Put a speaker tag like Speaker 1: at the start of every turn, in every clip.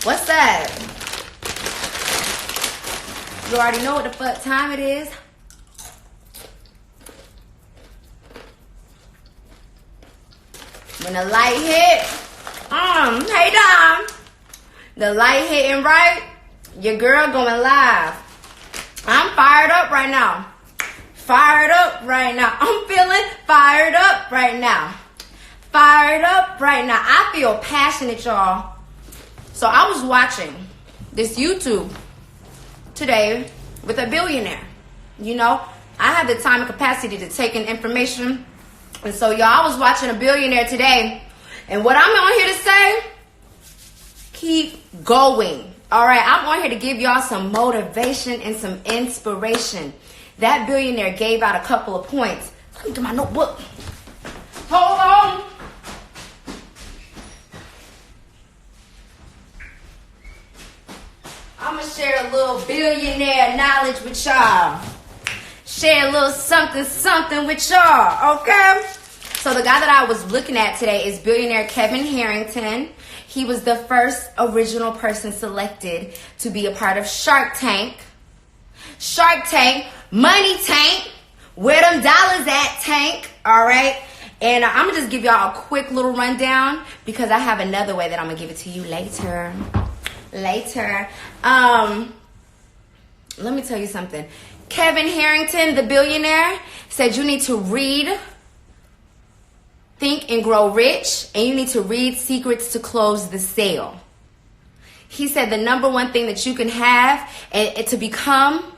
Speaker 1: What's up? You already know what the fuck time it is. When the light hit, hey Dom. The light hitting right, your girl going live. I'm fired up right now. Fired up right now. I'm feeling fired up right now. Fired up right now. I feel passionate, y'all. So I was watching this YouTube today with a billionaire. You know, I have the time and capacity to take in information. And so, y'all, I was watching a billionaire today. And what I'm on here to say, keep going. All right, I'm on here to give y'all some motivation and some inspiration. That billionaire gave out a couple of points. Let me get my notebook. Hold on. I'm going to share a little billionaire knowledge with y'all. Share a little something with y'all, okay? So the guy that I was looking at today is billionaire Kevin Harrington. He was the first original person selected to be a part of Shark Tank. Shark Tank, Money Tank, where them dollars at, Tank, all right? And I'm going to just give y'all a quick little rundown because I have another way that I'm going to give it to you later. Let me tell you something. Kevin Harrington, the billionaire, said you need to read, Think and Grow Rich, and you need to read Secrets to Close the Sale. He said the number one thing that you can have and to become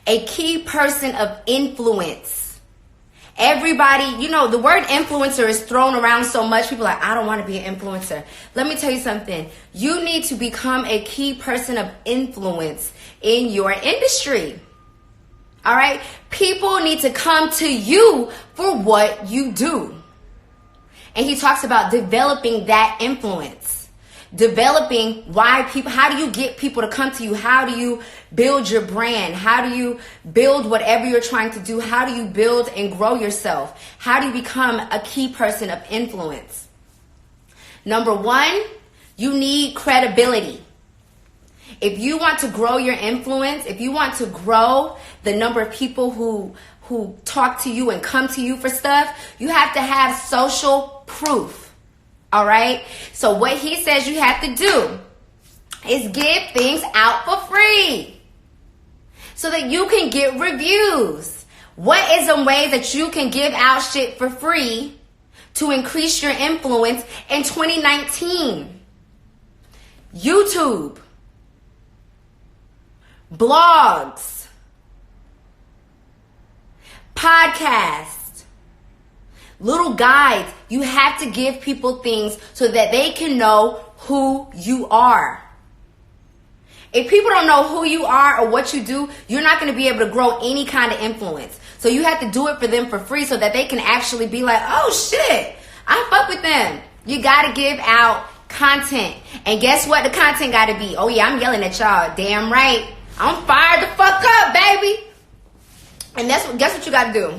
Speaker 1: a key person of influence. Everybody, you know, the word influencer is thrown around so much. People are like, I don't want to be an influencer. Let me tell you something. You need to become a key person of influence in your industry. All right? People need to come to you for what you do. And he talks about developing that influence. Developing why people, how do you get people to come to you? How do you build your brand? How do you build whatever you're trying to do? How do you build and grow yourself? How do you become a key person of influence? Number one, you need credibility. If you want to grow your influence, if you want to grow the number of people who talk to you and come to you for stuff, you have to have social proof. All right. So what he says you have to do is give things out for free so that you can get reviews. What is some ways that you can give out shit for free to increase your influence in 2019? YouTube, blogs, podcasts, little guides. You have to give people things so that they can know who you are. If people don't know who you are or what you do, you're not going to be able to grow any kind of influence. So you have to do it for them for free so that they can actually be like, oh shit, I fuck with them. You got to give out content. And guess what the content got to be? Oh yeah, I'm yelling at y'all. Damn right. I'm fired the fuck up, baby. And guess what you got to do?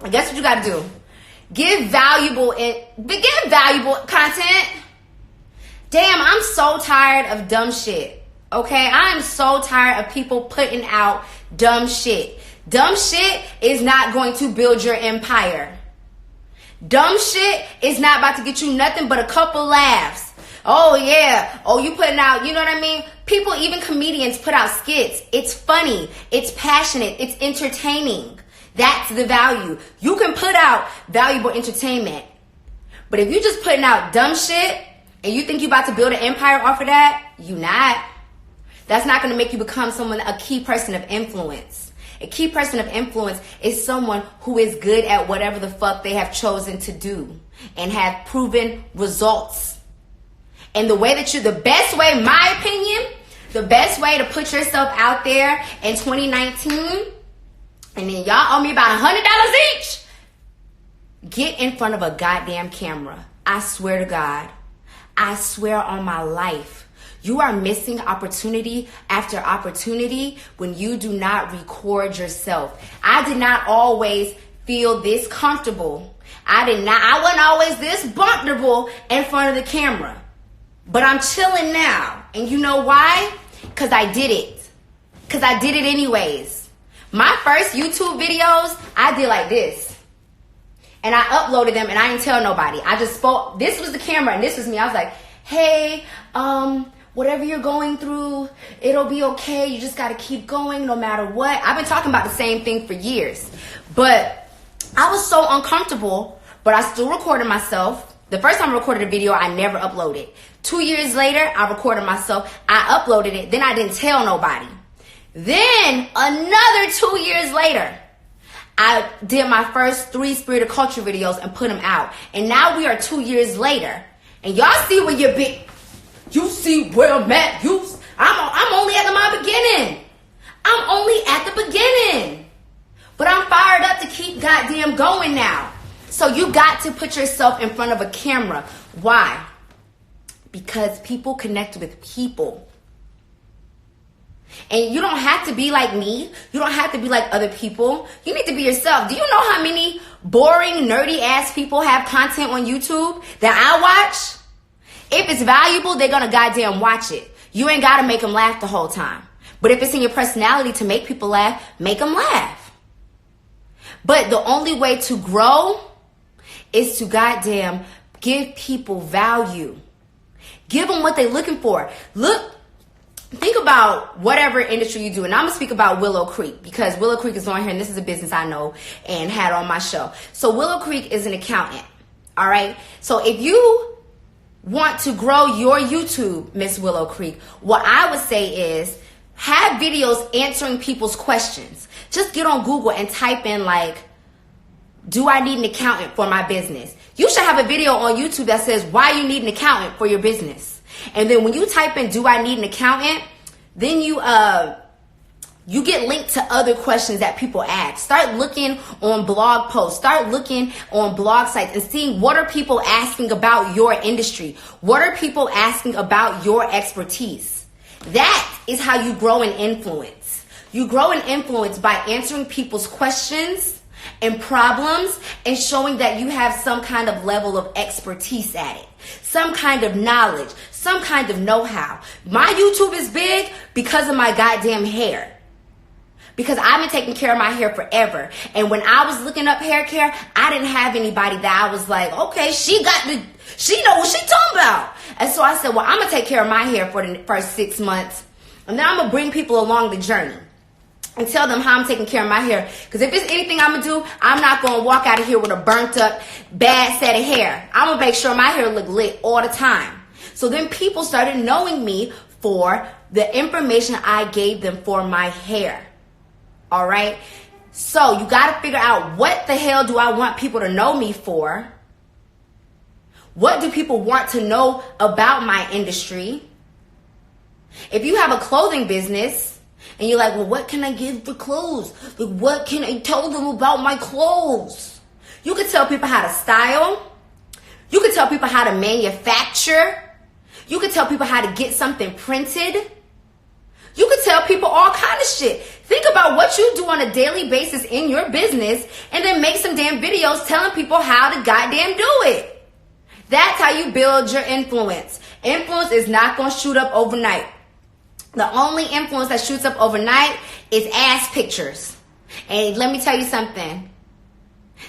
Speaker 1: Guess what you got to do? Give valuable content. Damn, I'm so tired of dumb shit. Okay? I'm so tired of people putting out dumb shit. Dumb shit is not going to build your empire. Dumb shit is not about to get you nothing but a couple laughs. Oh yeah. Oh, you putting out, you know what I mean? People, even comedians put out skits. It's funny. It's passionate. It's entertaining. That's the value. You can put out valuable entertainment. But if you're just putting out dumb shit and you think you're about to build an empire off of that, you not. That's not going to make you become a key person of influence. A key person of influence is someone who is good at whatever the fuck they have chosen to do and have proven results. And the best way, my opinion, the best way to put yourself out there in 2019, and then y'all owe me about $100 each. Get in front of a goddamn camera. I swear to God. I swear on my life. You are missing opportunity after opportunity when you do not record yourself. I did not always feel this comfortable. I wasn't always this comfortable in front of the camera. But I'm chilling now. And you know why? Because I did it. Because I did it anyways. My first YouTube videos, I did like this. And I uploaded them and I didn't tell nobody. I just spoke. This was the camera and this was me. I was like, hey, whatever you're going through, it'll be okay. You just got to keep going no matter what. I've been talking about the same thing for years. But I was so uncomfortable, but I still recorded myself. The first time I recorded a video, I never uploaded. 2 years later, I recorded myself. I uploaded it. Then I didn't tell nobody. Then another 2 years later, I did my first 3 Spirit of Culture videos and put them out. And now we are 2 years later. And y'all see where you're big. You see where I'm at. I'm only at my beginning. I'm only at the beginning. But I'm fired up to keep goddamn going now. So you got to put yourself in front of a camera. Why? Because people connect with people. And you don't have to be like me. You don't have to be like other people. You need to be yourself. Do you know how many boring, nerdy ass people have content on YouTube that I watch? If it's valuable, they're gonna goddamn watch it. You ain't gotta make them laugh the whole time. But if it's in your personality to make people laugh, make them laugh. But the only way to grow is to goddamn give people value. Give them what they're looking for. Think about whatever industry you do. And I'm going to speak about Willow Creek because Willow Creek is on here and this is a business I know and had on my show. So Willow Creek is an accountant. All right. So if you want to grow your YouTube, Miss Willow Creek, what I would say is have videos answering people's questions. Just get on Google and type in like, do I need an accountant for my business? You should have a video on YouTube that says why you need an accountant for your business. And then when you type in, do I need an accountant? Then you get linked to other questions that people ask. Start looking on blog posts. Start looking on blog sites and seeing what are people asking about your industry. What are people asking about your expertise? That is how you grow in influence. You grow in influence by answering people's questions and problems and showing that you have some kind of level of expertise at it. Some kind of knowledge, some kind of know-how. My YouTube is big because of my goddamn hair. Because I've been taking care of my hair forever. And when I was looking up hair care, I didn't have anybody that I was like, okay, she know what she talking about. And so I said, well, I'm going to take care of my hair for the first 6 months. And then I'm going to bring people along the journey and tell them how I'm taking care of my hair. Because if it's anything I'm going to do, I'm not going to walk out of here with a burnt up, bad set of hair. I'm going to make sure my hair look lit all the time. So then people started knowing me for the information I gave them for my hair. All right? So you got to figure out what the hell do I want people to know me for? What do people want to know about my industry? If you have a clothing business, and you're like, well, what can I give for clothes? Like, what can I tell them about my clothes? You could tell people how to style. You could tell people how to manufacture. You could tell people how to get something printed. You could tell people all kind of shit. Think about what you do on a daily basis in your business and then make some damn videos telling people how to goddamn do it. That's how you build your influence. Influence is not going to shoot up overnight. The only influence that shoots up overnight is ass pictures. And let me tell you something.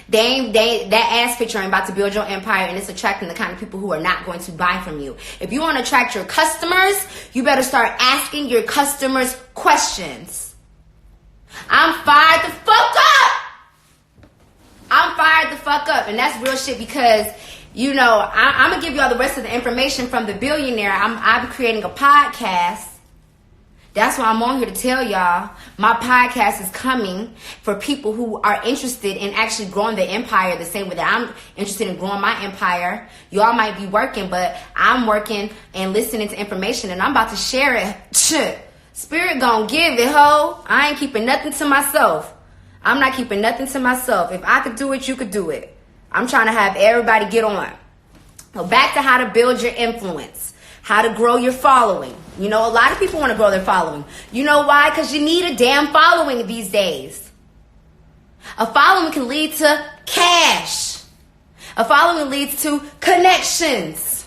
Speaker 1: That ass picture ain't about to build your empire, and it's attracting the kind of people who are not going to buy from you. If you want to attract your customers, you better start asking your customers questions. I'm fired the fuck up. I'm fired the fuck up. And that's real shit because, you know, I'm going to give you all the rest of the information from the billionaire. I'm creating a podcast. That's why I'm on here to tell y'all my podcast is coming for people who are interested in actually growing their empire the same way that I'm interested in growing my empire. Y'all might be working, but I'm working and listening to information and I'm about to share it. Spirit gonna give it, ho. I ain't keeping nothing to myself. I'm not keeping nothing to myself. If I could do it, you could do it. I'm trying to have everybody get on. So back to how to build your influence. How to grow your following. You know, a lot of people want to grow their following. You know why? Because you need a damn following these days. A following can lead to cash. A following leads to connections.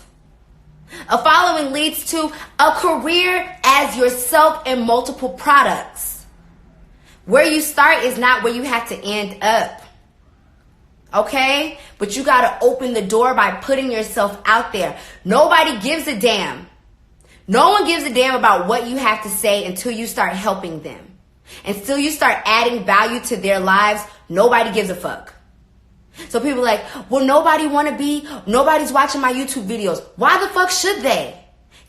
Speaker 1: A following leads to a career as yourself and multiple products. Where you start is not where you have to end up. Okay? But you got to open the door by putting yourself out there. Nobody gives a damn. No one gives a damn about what you have to say until you start helping them. Until you start adding value to their lives, nobody gives a fuck. So people are like, well, nobody's watching my YouTube videos. Why the fuck should they?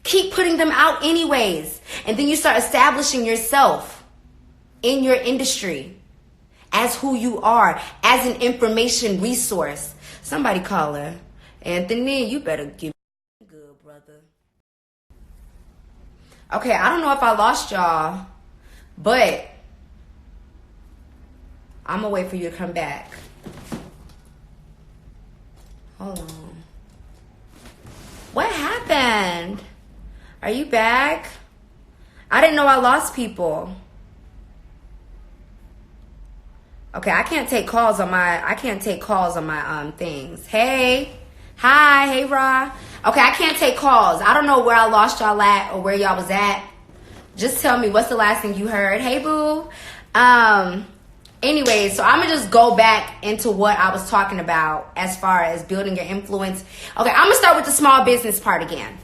Speaker 1: Keep putting them out anyways. And then you start establishing yourself in your industry as who you are, as an information resource. Somebody call her. Anthony, you better give me good, brother. Okay, I don't know if I lost y'all, but I'm gonna wait for you to come back. Hold on. What happened? Are you back? I didn't know I lost people. Okay, I can't take calls on my things. Hey. Hi, hey Ra. Okay, I can't take calls. I don't know where I lost y'all at or where y'all was at. Just tell me what's the last thing you heard. Hey boo. Anyway, so I'm going to just go back into what I was talking about as far as building your influence. Okay, I'm going to start with the small business part again.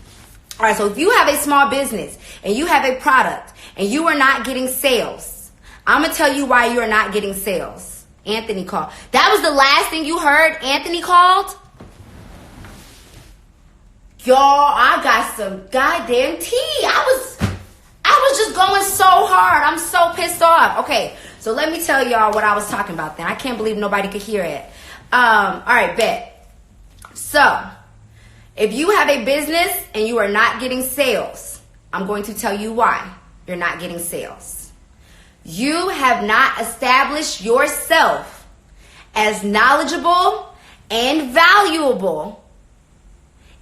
Speaker 1: All right, so if you have a small business and you have a product and you are not getting sales, I'm going to tell you why you are not getting sales. Anthony called. That was the last thing you heard? Anthony called? Y'all, I got some goddamn tea. I was just going so hard. I'm so pissed off. Okay, so let me tell y'all what I was talking about then. I can't believe nobody could hear it. All right, bet. So, if you have a business and you are not getting sales, I'm going to tell you why you're not getting sales. You have not established yourself as knowledgeable and valuable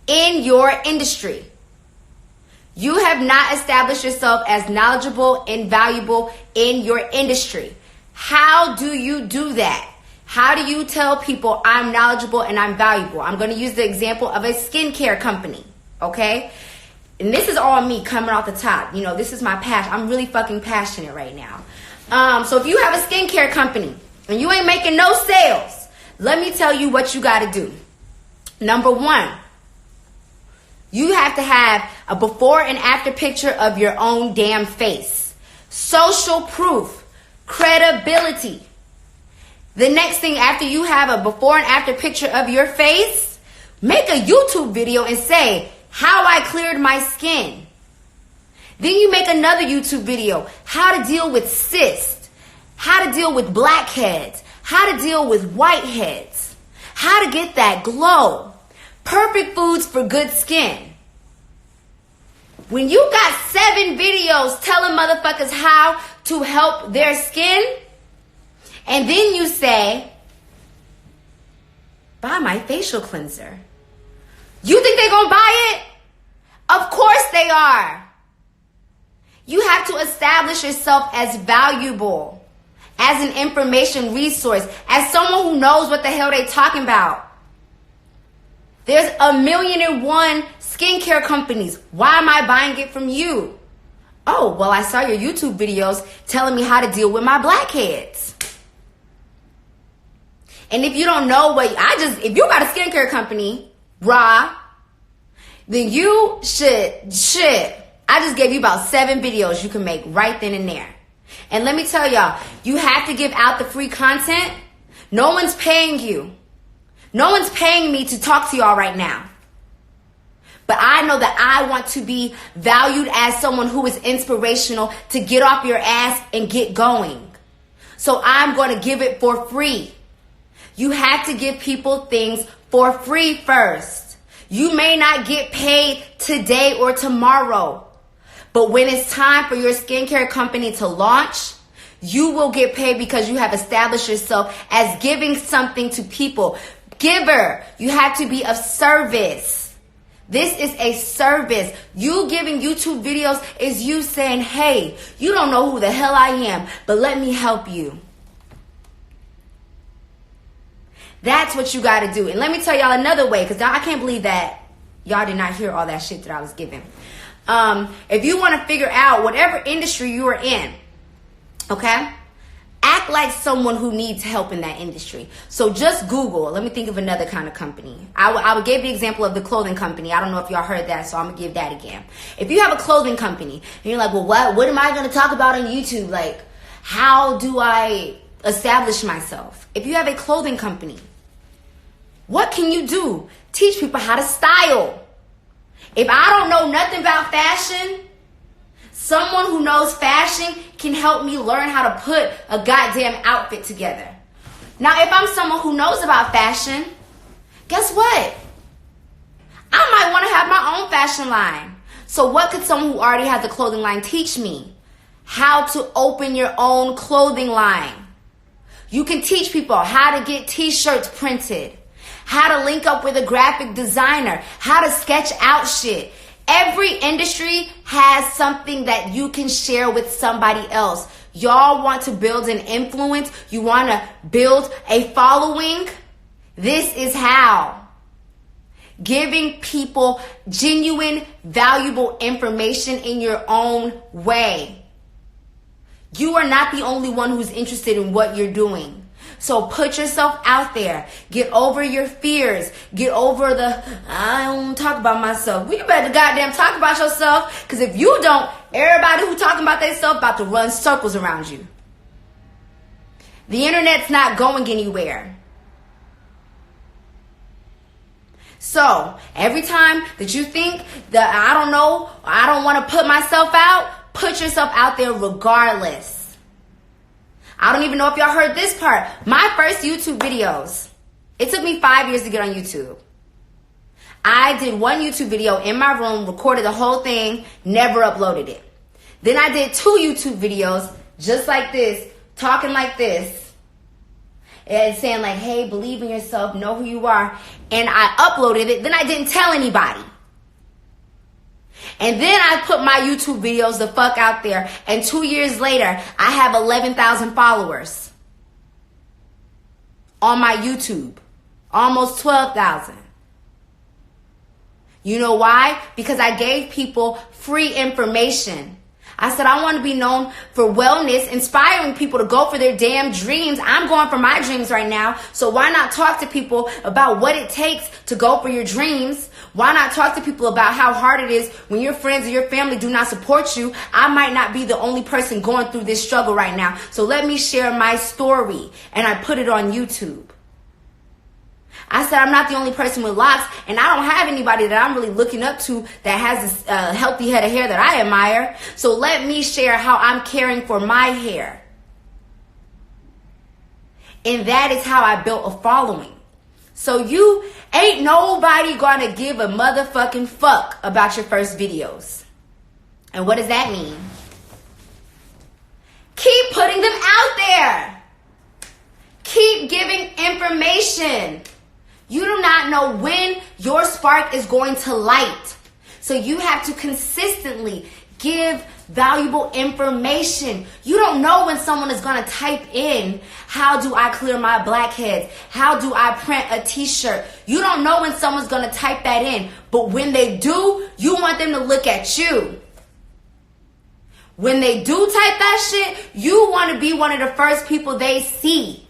Speaker 1: in your industry. You have not established yourself as knowledgeable and valuable in your industry. How do you do that? How do you tell people I'm knowledgeable and I'm valuable? I'm going to use the example of a skincare company, okay? And this is all me coming off the top. You know, this is my passion. I'm really fucking passionate right now. So if you have a skincare company and you ain't making no sales, let me tell you what you got to do. Number one, you have to have a before and after picture of your own damn face. Social proof, credibility. The next thing after you have a before and after picture of your face, make a YouTube video and say, how I cleared my skin. Then you make another YouTube video, how to deal with cysts, how to deal with blackheads, how to deal with whiteheads, how to get that glow. Perfect foods for good skin. When you got 7 videos telling motherfuckers how to help their skin, and then you say, buy my facial cleanser. You think they're gonna buy it? Of course they are. You have to establish yourself as valuable, as an information resource, as someone who knows what the hell they talking about. There's 1,000,001 skincare companies. Why am I buying it from you? Oh, well, I saw your YouTube videos telling me how to deal with my blackheads. And if you don't know if you got a skincare company, raw, then you I just gave you about 7 videos you can make right then and there. And let me tell y'all, you have to give out the free content. No one's paying you. No one's paying me to talk to y'all right now. But I know that I want to be valued as someone who is inspirational to get off your ass and get going. So I'm going to give it for free. You have to give people things for free first. You may not get paid today or tomorrow, but when it's time for your skincare company to launch, you will get paid because you have established yourself as giving something to people. Giver, you have to be of service. This is a service. You giving YouTube videos is you saying, hey, you don't know who the hell I am, but let me help you. That's what you got to do. And let me tell y'all another way, because I can't believe that Y'all did not hear all that shit that I was giving. If you want to figure out whatever industry you are in, okay, act like someone who needs help in that industry. So just Google. Let me think of another kind of company. I would give the example of the clothing company. I don't know if y'all heard that, so I'm going to give that again. If you have a clothing company and you're like, well, what am I going to talk about on YouTube? Like, how do I establish myself? If you have a clothing company, what can you do? Teach people how to style. If I don't know nothing about fashion, someone who knows fashion can help me learn how to put a goddamn outfit together. Now, if I'm someone who knows about fashion, guess what? I might want to have my own fashion line. So what could someone who already has a clothing line teach me? How to open your own clothing line. You can teach people how to get t-shirts printed, how to link up with a graphic designer, how to sketch out shit. Every industry has something that you can share with somebody else. Y'all want to build an influence? You want to build a following? This is how. Giving people genuine, valuable information in your own way. You are not the only one who's interested in what you're doing. So put yourself out there. Get over your fears. Get over the, I don't talk about myself. Well, you better goddamn talk about yourself. Because if you don't, everybody who talking about themselves about to run circles around you. The internet's not going anywhere. So every time that you think that I don't know, I don't want to put myself out, put yourself out there regardless. I don't even know if y'all heard this part. My first YouTube videos, it took me 5 years to get on YouTube. I did one YouTube video in my room, recorded the whole thing, never uploaded it. Then I did 2 YouTube videos just like this, talking like this, and saying like, hey, believe in yourself, know who you are. And I uploaded it, then I didn't tell anybody. And then I put my YouTube videos the fuck out there. And 2 years later, I have 11,000 followers on my YouTube. Almost 12,000. You know why? Because I gave people free information. I said I want to be known for wellness, inspiring people to go for their damn dreams. I'm going for my dreams right now. So why not talk to people about what it takes to go for your dreams? Why not talk to people about how hard it is when your friends or your family do not support you? I might not be the only person going through this struggle right now. So let me share my story. And I put it on YouTube. I said I'm not the only person with locks, and I don't have anybody that I'm really looking up to that has this healthy head of hair that I admire. So let me share how I'm caring for my hair. And that is how I built a following. So you ain't nobody gonna give a motherfucking fuck about your first videos. And what does that mean? Keep putting them out there. Keep giving information. You do not know when your spark is going to light. So you have to consistently give valuable information. You don't know when someone is going to type in, how do I clear my blackheads? How do I print a t-shirt? You don't know when someone's going to type that in. But when they do, you want them to look at you. When they do type that shit, you want to be one of the first people they see.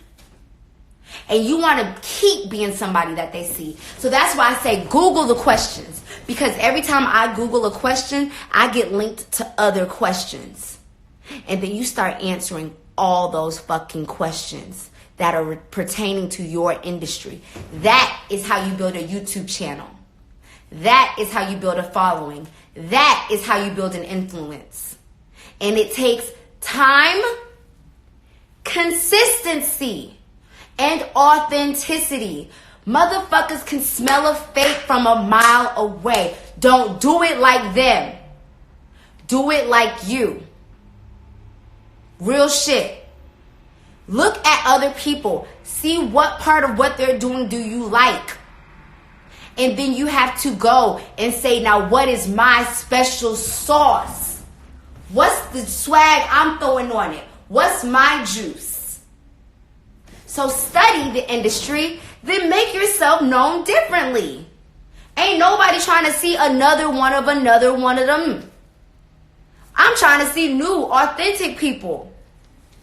Speaker 1: And you want to keep being somebody that they see. So that's why I say Google the questions. Because every time I Google a question, I get linked to other questions. And then you start answering all those fucking questions that are pertaining to your industry. That is how you build a YouTube channel. That is how you build a following. That is how you build an influence. And it takes time, consistency, and authenticity. Motherfuckers can smell a fake from a mile away. Don't do it like them. Do it like you. Real shit. Look at other people. See what part of what they're doing do you like. And then you have to go and say, now what is my special sauce? What's the swag I'm throwing on it? What's my juice? So study the industry, then make yourself known differently. Ain't nobody trying to see another one of them. I'm trying to see new, authentic people.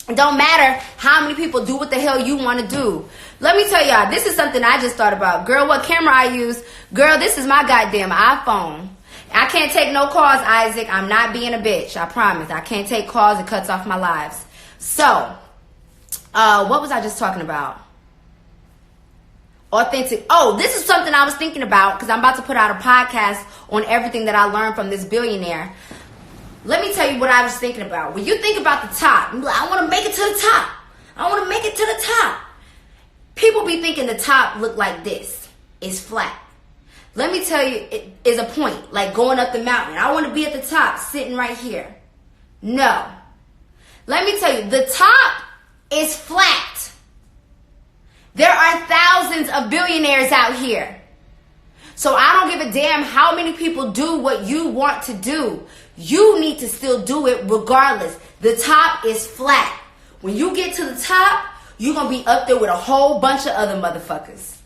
Speaker 1: It don't matter how many people do what the hell you want to do. Let me tell y'all, this is something I just thought about. Girl, what camera I use? Girl, this is my goddamn iPhone. I can't take no calls, Isaac. I'm not being a bitch. I promise. I can't take calls. It cuts off my lives. So, what was I just talking about? Authentic. Oh, this is something I was thinking about because I'm about to put out a podcast on everything that I learned from this billionaire. Let me tell you what I was thinking about. When you think about the top, you're like, I want to make it to the top. I want to make it to the top. People be thinking the top look like this. It's flat. Let me tell you, it is a point, like going up the mountain. I want to be at the top, sitting right here. No. Let me tell you, the top is flat. There are thousands of billionaires out here. So I don't give a damn how many people do what you want to do. You need to still do it regardless. The top is flat. When you get to the top, you're going to be up there with a whole bunch of other motherfuckers.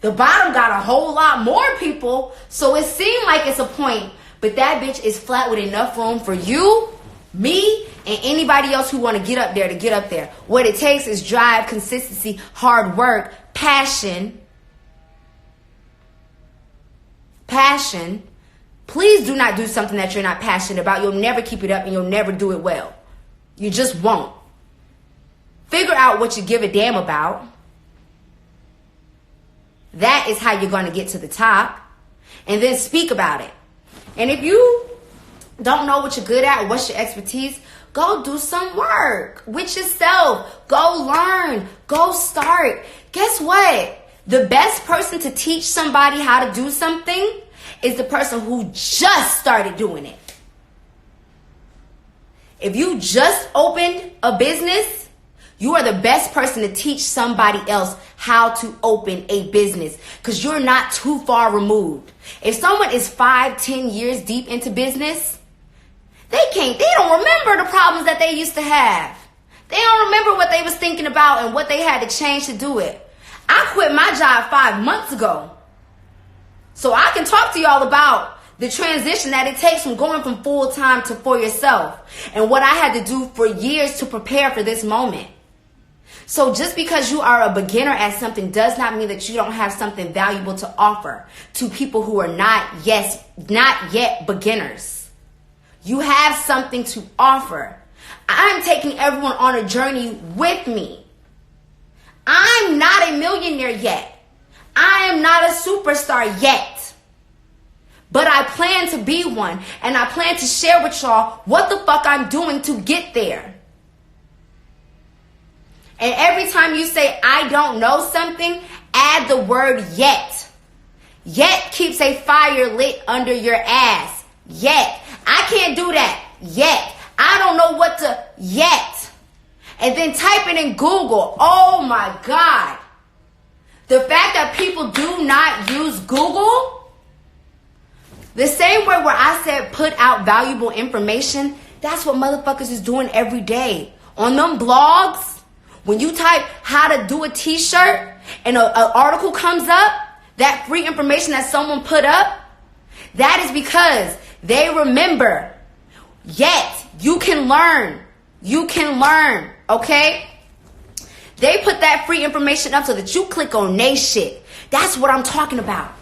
Speaker 1: The bottom got a whole lot more people, so it seemed like it's a point, but that bitch is flat with enough room for you, me, and anybody else who want to get up there to get up there. What it takes is drive, consistency, hard work, passion. Passion. Please do not do something that you're not passionate about. You'll never keep it up and you'll never do it well. You just won't. Figure out what you give a damn about. That is how you're going to get to the top. And then speak about it. And if you don't know what you're good at or what's your expertise, go do some work with yourself. Go learn. Go start. Guess what? The best person to teach somebody how to do something is the person who just started doing it. If you just opened a business, you are the best person to teach somebody else how to open a business because you're not too far removed. If someone is 5-10 years deep into business, they don't remember the problems that they used to have. They don't remember what they was thinking about and what they had to change to do it. I quit my job 5 months ago. So I can talk to y'all about the transition that it takes from going from full-time to for yourself and what I had to do for years to prepare for this moment. So just because you are a beginner at something does not mean that you don't have something valuable to offer to people who are not yet beginners. You have something to offer. I'm taking everyone on a journey with me. I'm not a millionaire yet. I am not a superstar yet. But I plan to be one, and I plan to share with y'all what the fuck I'm doing to get there. And every time you say, I don't know something, add the word yet. Yet keeps a fire lit under your ass. Yet. I can't do that. Yet. I don't know what to yet. And then type it in Google. Oh my God. The fact that people do not use Google, the same way where I said put out valuable information, that's what motherfuckers is doing every day. On them blogs, when you type how to do a t-shirt and an article comes up, that free information that someone put up, that is because they remember. Yet, you can learn. You can learn, okay? They put that free information up so that you click on they shit. That's what I'm talking about.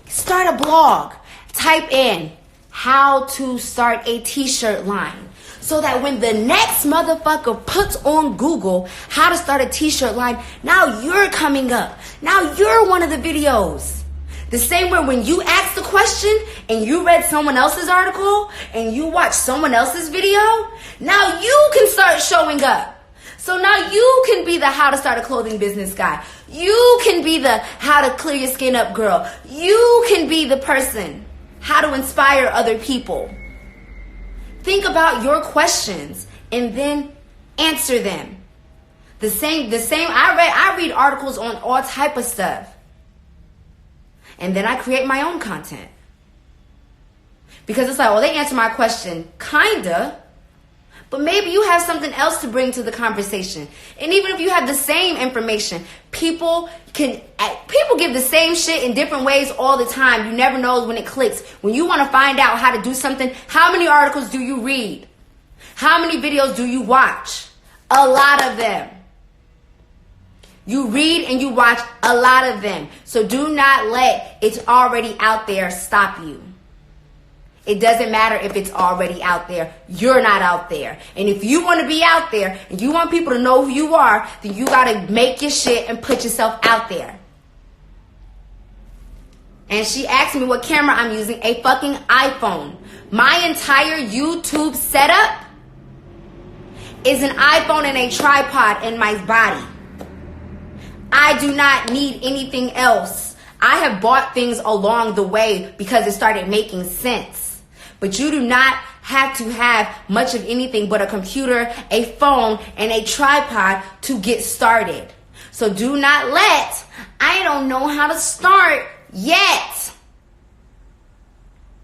Speaker 1: Start a blog. Type in how to start a t-shirt line. So that when the next motherfucker puts on Google how to start a t-shirt line, now you're coming up. Now you're one of the videos. The same way when you ask the question and you read someone else's article and you watch someone else's video, now you can start showing up. So now you can be the how to start a clothing business guy. You can be the how to clear your skin up girl. You can be the person how to inspire other people. Think about your questions and then answer them. The same. I read articles on all type of stuff. And then I create my own content. Because it's like, well, they answer my question, kinda. But maybe you have something else to bring to the conversation. And even if you have the same information, people give the same shit in different ways all the time. You never know when it clicks. When you want to find out how to do something, how many articles do you read? How many videos do you watch? A lot of them. You read and you watch a lot of them. So do not let it's already out there stop you. It doesn't matter if it's already out there. You're not out there. And if you want to be out there and you want people to know who you are, then you got to make your shit and put yourself out there. And she asked me what camera I'm using. A fucking iPhone. My entire YouTube setup is an iPhone and a tripod in my body. I do not need anything else. I have bought things along the way because it started making sense. But you do not have to have much of anything but a computer, a phone, and a tripod to get started. So do not let, I don't know how to start yet.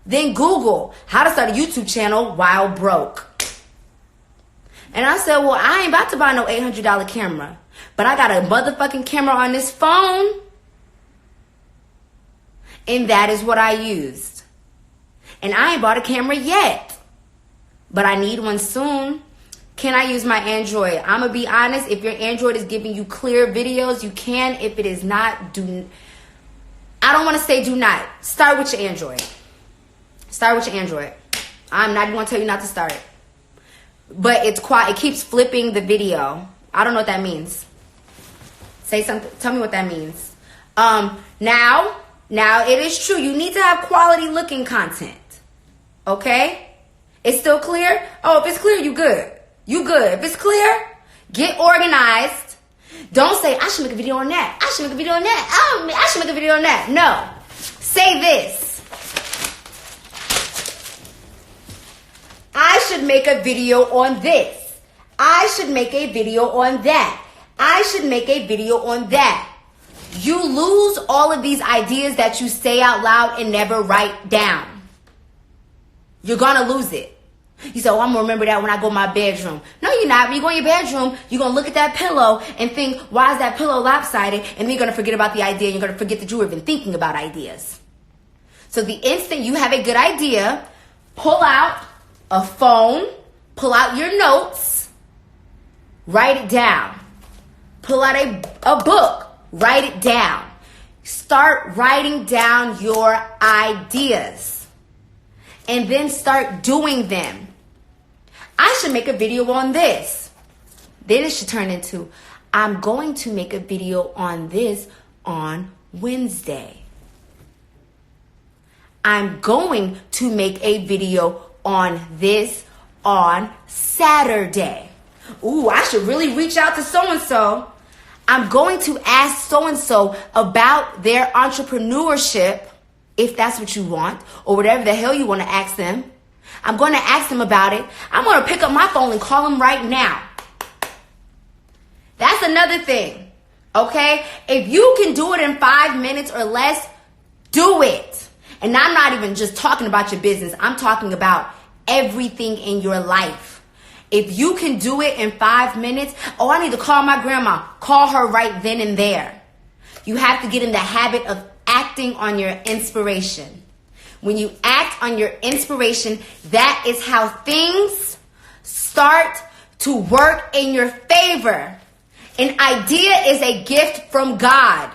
Speaker 1: Then Google how to start a YouTube channel while broke. And I said, well, I ain't about to buy no $800 camera. But I got a motherfucking camera on this phone. And that is what I used. And I ain't bought a camera yet. But I need one soon. Can I use my Android? I'm going to be honest. If your Android is giving you clear videos, you can. If it is not, I don't want to say do not. Start with your Android. Start with your Android. I'm not even going to tell you not to start. But it's quiet. It keeps flipping the video. I don't know what that means. Say something. Tell me what that means. Now it is true. You need to have quality looking content. Okay? It's still clear? Oh, if it's clear, you good. You good. If it's clear, get organized. Don't say, I should make a video on that. I should make a video on that. Oh, I should make a video on that. No. Say this. I should make a video on this. I should make a video on that. I should make a video on that. You lose all of these ideas that you say out loud and never write down. You're going to lose it. You say, oh, I'm going to remember that when I go in my bedroom. No, you're not. When you go in your bedroom, you're going to look at that pillow and think, why is that pillow lopsided? And then you're going to forget about the idea. You're going to forget that you were even thinking about ideas. So the instant you have a good idea, pull out a phone, pull out your notes, write it down. Pull out a book, write it down. Start writing down your ideas. And then start doing them. I should make a video on this. Then it should turn into, I'm going to make a video on this on Wednesday. I'm going to make a video on this on Saturday. Ooh, I should really reach out to so-and-so. I'm going to ask so-and-so about their entrepreneurship, if that's what you want, or whatever the hell you want to ask them. I'm going to ask them about it. I'm going to pick up my phone and call them right now. That's another thing, okay? If you can do it in 5 minutes or less, do it. And I'm not even just talking about your business. I'm talking about everything in your life. If you can do it in 5 minutes, oh, I need to call my grandma. Call her right then and there. You have to get in the habit of acting on your inspiration. When you act on your inspiration, that is how things start to work in your favor. An idea is a gift from God.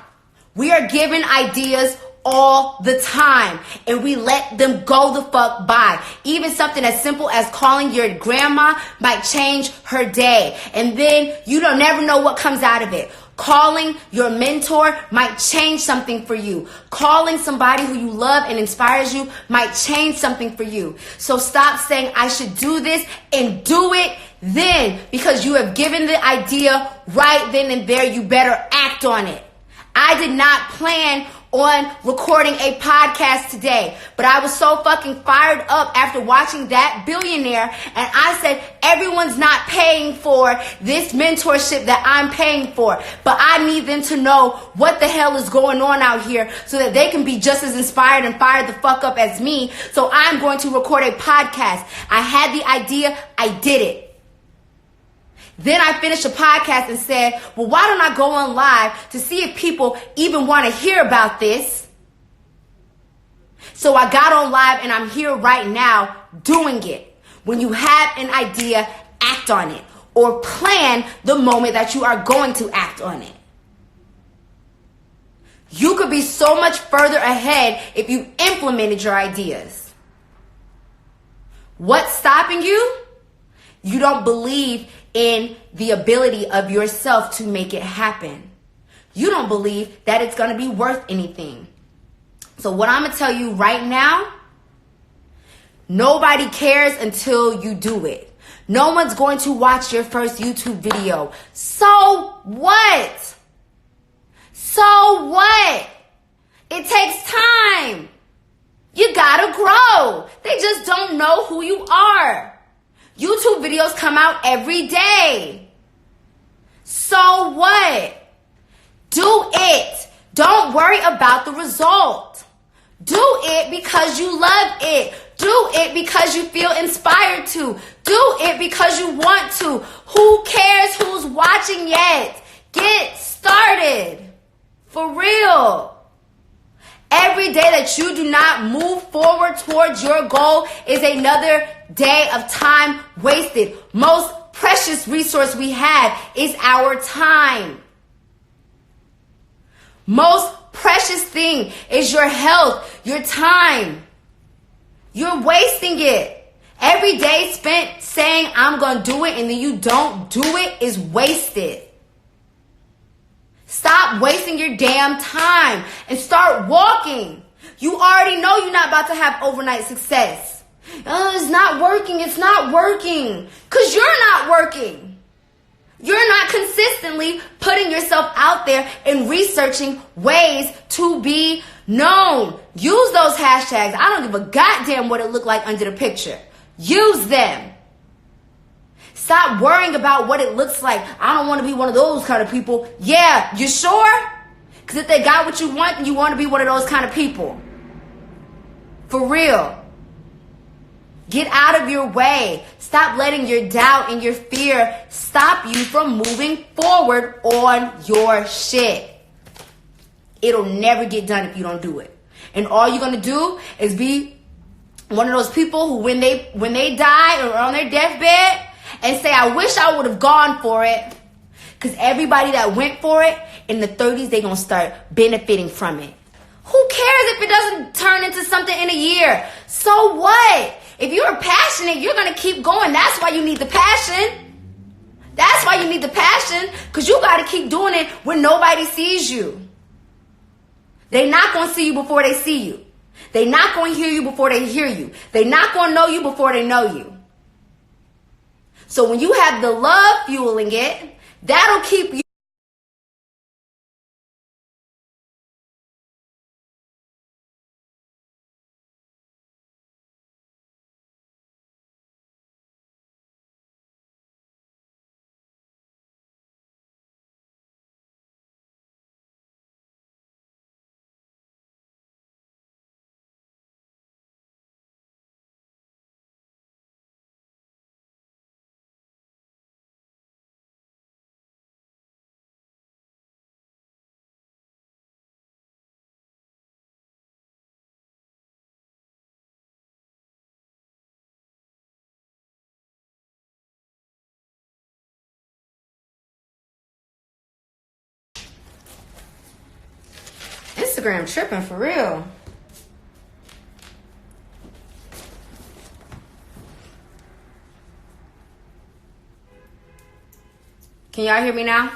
Speaker 1: We are given ideas all the time, and we let them go the fuck by. Even something as simple as calling your grandma might change her day, and then you don't never know what comes out of it. Calling your mentor might change something for you. Calling somebody who you love and inspires you might change something for you. So stop saying, I should do this, and do it then, because you have given the idea right then and there. You better act on it. I did not plan on recording a podcast today, but I was so fucking fired up after watching that billionaire, and I said, everyone's not paying for this mentorship that I'm paying for, but I need them to know what the hell is going on out here so that they can be just as inspired and fired the fuck up as me. So I'm going to record a podcast. I had the idea, I did it. Then I finished a podcast and said, well, why don't I go on live to see if people even want to hear about this? So I got on live and I'm here right now doing it. When you have an idea, act on it, or plan the moment that you are going to act on it. You could be so much further ahead if you implemented your ideas. What's stopping you? You don't believe in the ability of yourself to make it happen. You don't believe that it's going to be worth anything. So what I'm going to tell you right now, nobody cares until you do it. No one's going to watch your first YouTube video. So what? So what? It takes time. You gotta grow. They just don't know who you are. YouTube videos come out every day. So what? Do it. Don't worry about the result. Do it because you love it. Do it because you feel inspired to. Do it because you want to. Who cares who's watching yet? Get started. For real. Every day that you do not move forward towards your goal is another day of time wasted. Most precious resource we have is our time. Most precious thing is your health, your time. You're wasting it. Every day spent saying I'm going to do it and then you don't do it is wasted. Stop wasting your damn time and start walking. You already know you're not about to have overnight success. It's not working. It's not working. Because you're not working. You're not consistently putting yourself out there and researching ways to be known. Use those hashtags. I don't give a goddamn what it looked like under the picture. Use them. Stop worrying about what it looks like. I don't want to be one of those kind of people. Yeah, you sure? Because if they got what you want, then you want to be one of those kind of people. For real. Get out of your way. Stop letting your doubt and your fear stop you from moving forward on your shit. It'll never get done if you don't do it. And all you're going to do is be one of those people who when they die or on their deathbed, and say, I wish I would have gone for it. Because everybody that went for it, in the 30s, they're going to start benefiting from it. Who cares if it doesn't turn into something in a year? So what? If you're passionate, you're going to keep going. That's why you need the passion. That's why you need the passion. Because you got to keep doing it when nobody sees you. They're not going to see you before they see you. They're not going to hear you before they hear you. They're not going to know you before they know you. So when you have the love fueling it, that'll keep you. Instagram tripping for real. Can y'all hear me now?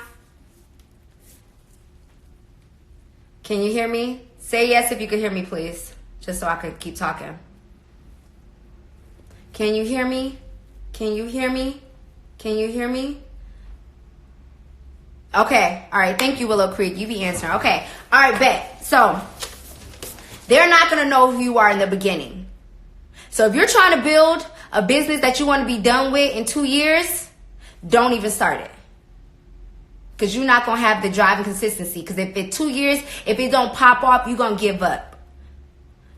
Speaker 1: Can you hear me? Say yes if you can hear me, please. Just so I could keep talking. Can you hear me? Can you hear me? Can you hear me? Okay. All right. Thank you, Willow Creek. You be answering. Okay. All right, bet. So, they're not going to know who you are in the beginning. So, if you're trying to build a business that you want to be done with in 2 years, don't even start it. Because you're not going to have the drive and consistency. Because if in 2 years, if it don't pop off, you're going to give up.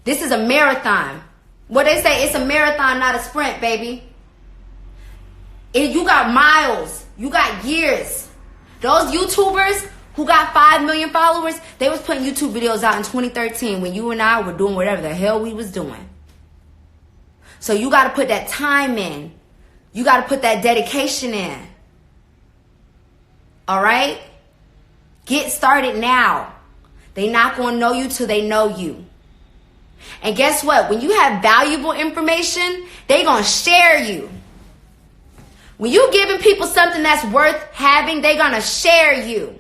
Speaker 1: This is a marathon. What they say, it's a marathon, not a sprint, baby. You got miles You got years. Those YouTubers who got 5 million followers, they was putting YouTube videos out in 2013 when you and I were doing whatever the hell we was doing. So you got to put that time in. You got to put that dedication in. All right? Get started now. They not going to know you till they know you. And guess what? When you have valuable information, they going to share you. When you giving people something that's worth having, they going to share you.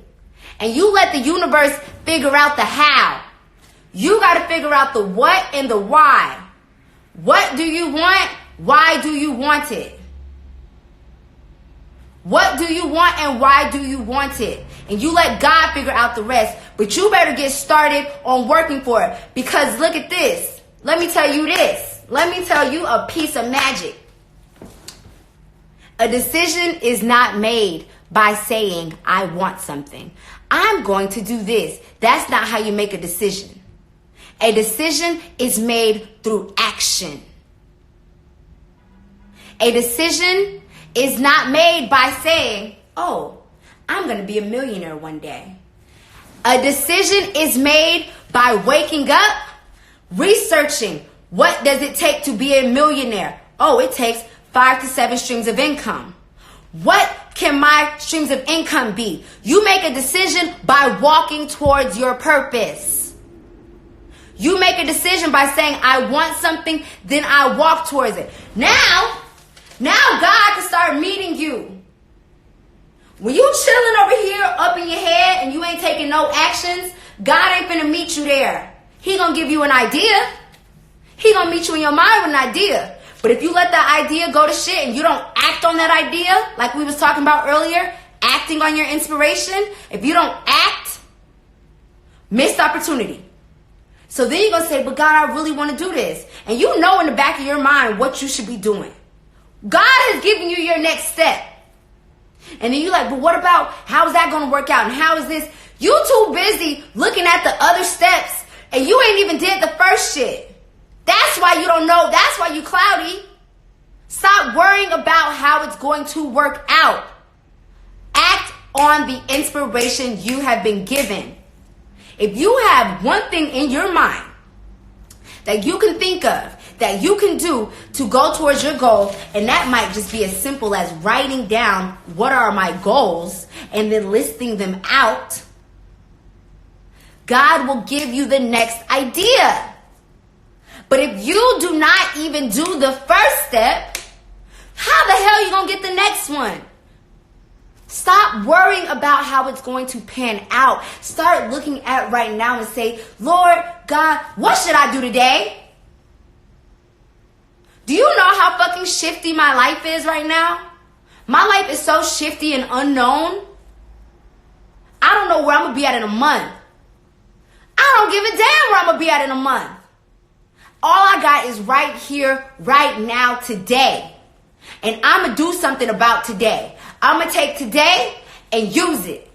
Speaker 1: And you let the universe figure out the how. You got to figure out the what and the why. What do you want? Why do you want it? What do you want and why do you want it? And you let God figure out the rest. But you better get started on working for it. Because look at this. Let me tell you this. Let me tell you a piece of magic. A decision is not made by saying, I want something. I'm going to do this. That's not how you make a decision. A decision is made through action. A decision is not made by saying, oh, I'm going to be a millionaire one day. A decision is made by waking up, researching what does it take to be a millionaire. Oh, it takes 5 to 7 streams of income. What can my streams of income be? You make a decision by walking towards your purpose. You make a decision by saying, I want something, then I walk towards it. Now God can start meeting you. When you chilling over here up in your head and you ain't taking no actions, God ain't finna meet you there. He gonna give you an idea. He gonna meet you in your mind with an idea. But if you let that idea go to shit and you don't act on that idea, like we was talking about earlier, acting on your inspiration, if you don't act, missed opportunity. So then you're going to say, but God, I really want to do this. And you know in the back of your mind what you should be doing. God has given you your next step. And then you're like, but what about, how is that going to work out? And how is this? You too busy looking at the other steps and you ain't even did the first shit. That's why you don't know. That's why you cloudy. Stop worrying about how it's going to work out. Act on the inspiration you have been given. If you have one thing in your mind that you can think of, that you can do to go towards your goal, and that might just be as simple as writing down what are my goals and then listing them out, God will give you the next idea. But if you do not even do the first step, how the hell are you going to get the next one? Stop worrying about how it's going to pan out. Start looking at right now and say, Lord God, what should I do today? Do you know how fucking shifty my life is right now? My life is so shifty and unknown. I don't know where I'm going to be at in a month. I don't give a damn where I'm going to be at in a month. All I got is right here, right now, today. And I'm going to do something about today. I'm going to take today and use it.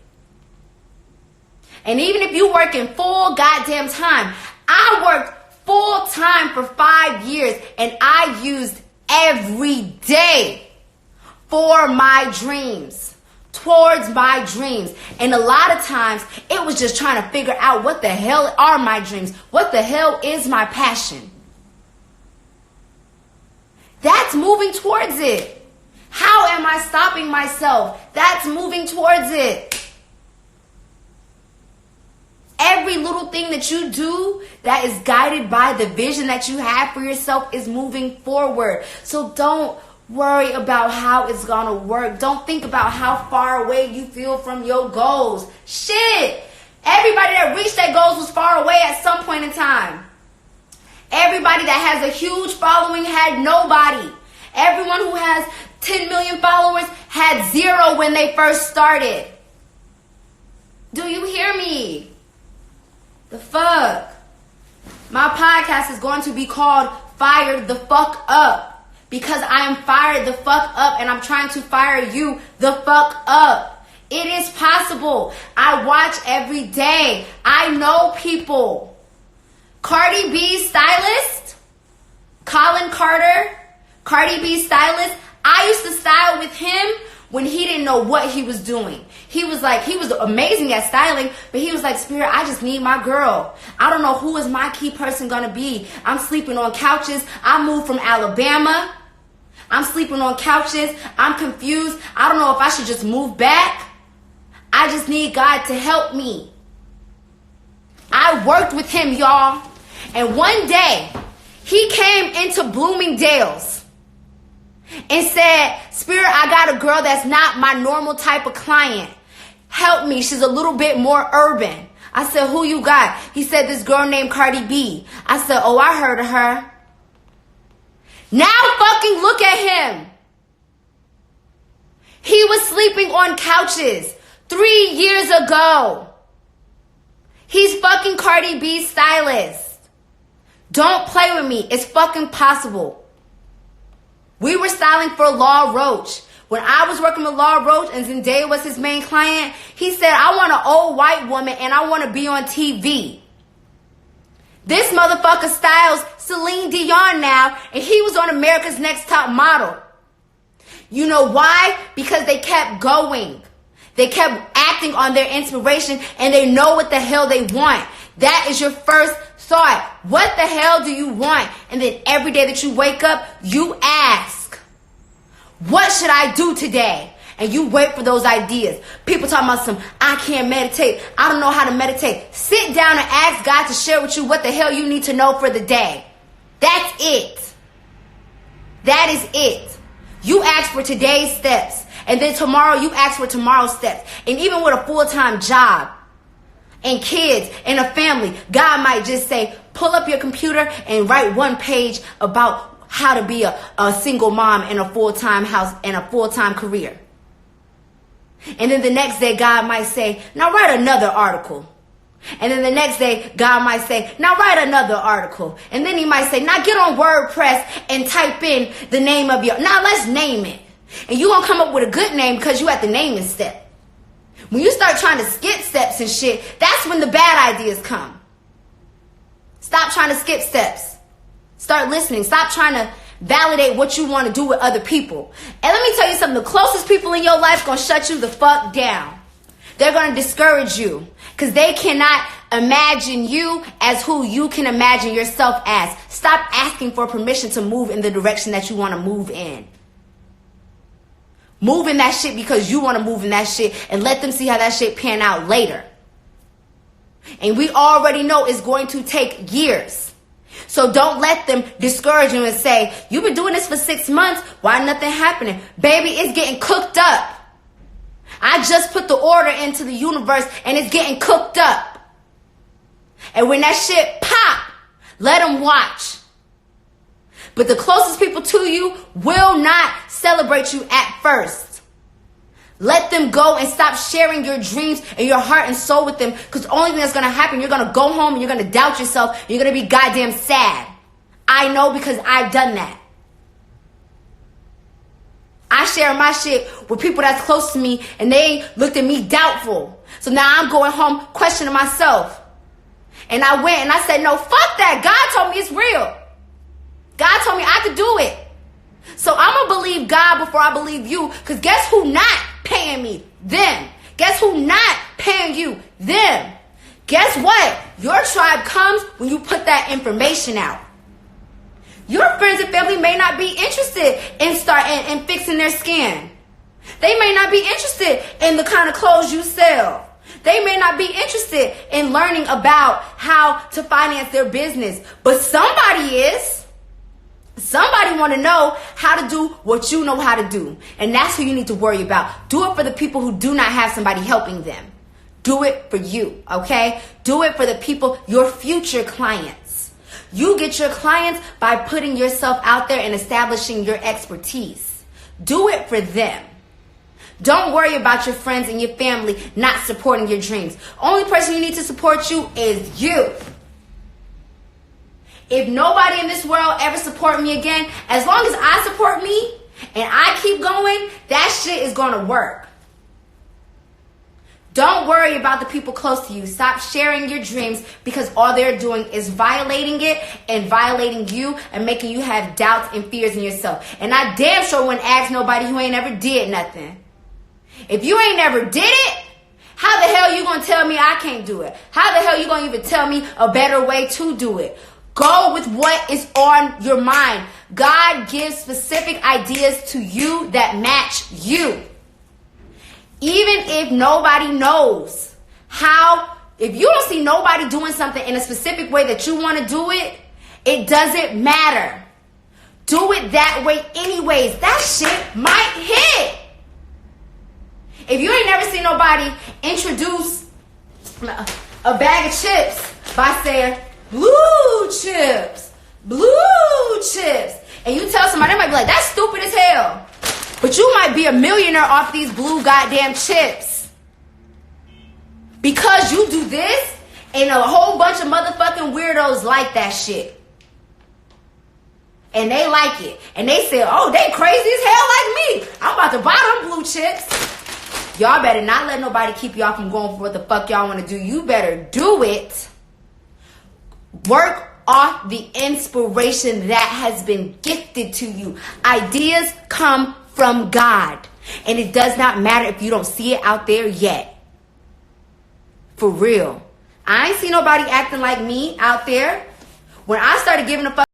Speaker 1: And even if you work in full goddamn time, I worked full time for 5 years and I used every day for my dreams, towards my dreams. And a lot of times it was just trying to figure out what the hell are my dreams? What the hell is my passion? That's moving towards it. How am I stopping myself? That's moving towards it. Every little thing that you do that is guided by the vision that you have for yourself is moving forward. So don't worry about how it's gonna work. Don't think about how far away you feel from your goals. Shit! Everybody that reached their goals was far away at some point in time. Everybody that has a huge following had nobody. Everyone who has 10 million followers had 0 when they first started. Do you hear me? The fuck? My podcast is going to be called Fired the Fuck Up. Because I am fired the fuck up and I'm trying to fire you the fuck up. It is possible. I watch every day. I know people. Cardi B stylist, Colin Carter, Cardi B stylist. I used to style with him when he didn't know what he was doing. He was amazing at styling, but he was like, Spirit, I just need my girl. I don't know who is my key person gonna be. I'm sleeping on couches. I moved from Alabama. I'm sleeping on couches. I'm confused. I don't know if I should just move back. I just need God to help me. I worked with him, y'all. And one day, he came into Bloomingdale's and said, Spirit, I got a girl that's not my normal type of client. Help me. She's a little bit more urban. I said, who you got? He said, this girl named Cardi B. I said, oh, I heard of her. Now fucking look at him. He was sleeping on couches 3 years ago. He's fucking Cardi B's stylist. Don't play with me. It's fucking possible. We were styling for Law Roach. When I was working with Law Roach and Zendaya was his main client, he said, I want an old white woman and I want to be on TV. This motherfucker styles Celine Dion now, and he was on America's Next Top Model. You know why? Because they kept going. They kept acting on their inspiration, and they know what the hell they want. That is your first thought. What the hell do you want? And then every day that you wake up, you ask, what should I do today? And you wait for those ideas. People talking about I can't meditate. I don't know how to meditate. Sit down and ask God to share with you what the hell you need to know for the day. That's it. That is it. You ask for today's steps. And then tomorrow you ask for tomorrow's steps. And even with a full-time job and kids and a family, God might just say, pull up your computer and write one page about how to be a single mom in a full-time house and a full-time career. And then the next day, God might say, now write another article. And then the next day, God might say, now write another article. And then he might say, now get on WordPress and type in the name of now let's name it. And you're going to come up with a good name because you at the naming step. When you start trying to skip steps and shit, that's when the bad ideas come. Stop trying to skip steps. Start listening. Stop trying to validate what you want to do with other people. And let me tell you something. The closest people in your life going to shut you the fuck down. They're going to discourage you because they cannot imagine you as who you can imagine yourself as. Stop asking for permission to move in the direction that you want to move in. Move in that shit because you want to move in that shit, and let them see how that shit pan out later. And we already know it's going to take years. So don't let them discourage you and say, you've been doing this for 6 months. Why nothing happening? Baby, it's getting cooked up. I just put the order into the universe and it's getting cooked up. And when that shit pop, let them watch. But the closest people to you will not celebrate you at first. Let them go and stop sharing your dreams and your heart and soul with them, because the only thing that's going to happen, you're going to go home and you're going to doubt yourself. And you're going to be goddamn sad. I know because I've done that. I share my shit with people that's close to me and they looked at me doubtful. So now I'm going home questioning myself. And I went and I said, no, fuck that. God told me it's real. God told me I could do it. So I'm going to believe God before I believe you, because guess who not paying me? Them. Guess who not paying you? Them. Guess what? Your tribe comes when you put that information out. Your friends and family may not be interested in fixing their skin. They may not be interested in the kind of clothes you sell. They may not be interested in learning about how to finance their business. But somebody is. Somebody want to know how to do what you know how to do. And that's who you need to worry about. Do it for the people who do not have somebody helping them. Do it for you, okay? Do it for the people, your future clients. You get your clients by putting yourself out there and establishing your expertise. Do it for them. Don't worry about your friends and your family not supporting your dreams. Only person you need to support you is you. If nobody in this world ever support me again, as long as I support me and I keep going, that shit is going to work. Don't worry about the people close to you. Stop sharing your dreams, because all they're doing is violating it and violating you and making you have doubts and fears in yourself. And I damn sure wouldn't ask nobody who ain't ever did nothing. If you ain't never did it, how the hell you gonna tell me I can't do it? How the hell you gonna even tell me a better way to do it? Go with what is on your mind. God gives specific ideas to you that match you. Even if nobody knows how, if you don't see nobody doing something in a specific way that you want to do it, it doesn't matter. Do it that way anyways. That shit might hit. If you ain't never seen nobody introduce a bag of chips by saying, blue chips, and you tell somebody, they might be like, that's stupid as hell. But you might be a millionaire off these blue goddamn chips. Because you do this, and a whole bunch of motherfucking weirdos like that shit. And they like it. And they say, oh, they crazy as hell like me. I'm about to buy them blue chips. Y'all better not let nobody keep y'all from going for what the fuck y'all want to do. You better do it. Work off the inspiration that has been gifted to you. Ideas come from God. And it does not matter if you don't see it out there yet. For real. I ain't see nobody acting like me out there. When I started giving a fuck